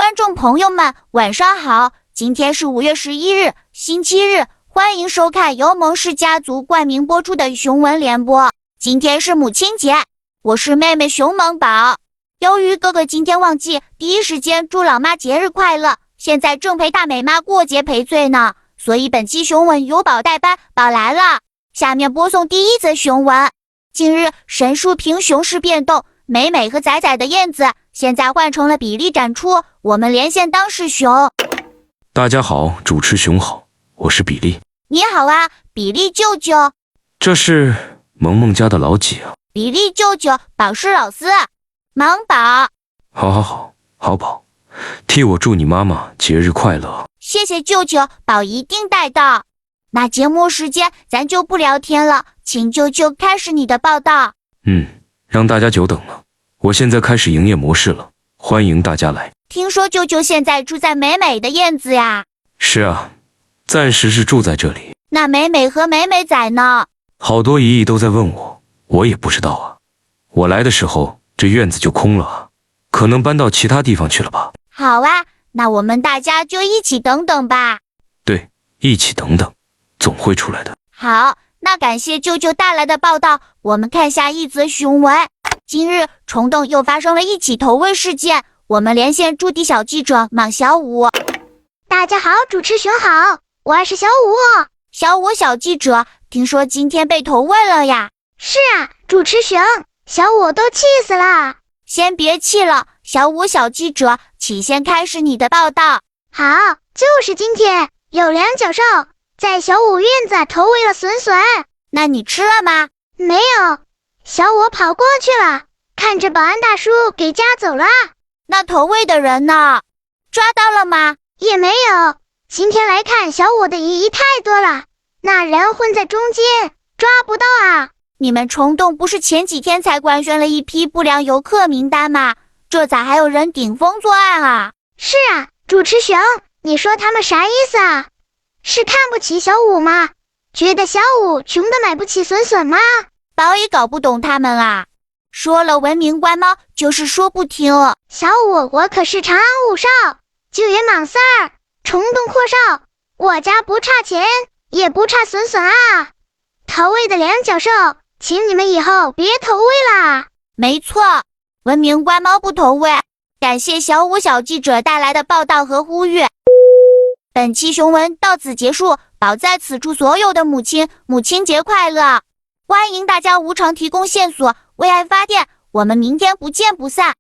观众朋友们，晚上好！今天是5月11日，星期日，欢迎收看由蒙氏家族冠名播出的熊文联播。今天是母亲节，我是妹妹熊萌宝。由于哥哥今天忘记第一时间祝老妈节日快乐，现在正陪大美妈过节赔罪呢，所以本期熊文由宝代班，宝来了。下面播送第一则熊文。近日，神树平熊市变动，美美和仔仔的燕子现在换成了比利展出，我们连线当事熊。大家好，主持熊好，我是比利。你好啊，比利舅舅。这是萌萌家的老几啊？比利舅舅，宝是老四，萌宝。好宝，替我祝你妈妈节日快乐。谢谢舅舅，宝一定带到。那节目时间咱就不聊天了，请舅舅开始你的报道。让大家久等了，我现在开始营业模式了，欢迎大家来。听说舅舅现在住在美美的燕子呀？是啊，暂时是住在这里。那美美和美美仔呢？好多姨姨都在问我，我也不知道啊。我来的时候这院子就空了啊，可能搬到其他地方去了吧。好啊，那我们大家就一起等等吧。对，一起等等，总会出来的。好，那感谢舅舅带来的报道，我们看下一则熊文。今日虫洞又发生了一起投喂事件，我们连线驻地小记者莽小五。大家好，主持熊好，我是小五。小五小记者，听说今天被投喂了呀？是啊，主持熊，小五都气死了。先别气了，小五小记者，请先开始你的报道。好，就是今天有两脚兽在小五院子投喂了笋笋。那你吃了吗？没有，小五跑过去了，看着保安大叔给夹走了。那投喂的人呢？抓到了吗？也没有。今天来看小五的姨姨太多了，那人混在中间，抓不到啊。你们虫洞不是前几天才官宣了一批不良游客名单吗？这咋还有人顶风作案啊？是啊，主持熊，你说他们啥意思啊？是看不起小五吗？觉得小五穷得买不起笋笋吗？宝也搞不懂他们啦。说了文明官猫，就是说不听。小五，我可是长安五少，救援莽三儿，虫洞阔少，我家不差钱，也不差笋笋啊。投喂的两脚兽，请你们以后别投喂啦。没错，文明官猫不投喂。感谢小五小记者带来的报道和呼吁。本期熊文到此结束，宝在此祝所有的母亲母亲节快乐。欢迎大家无偿提供线索，为爱发电，我们明天不见不散。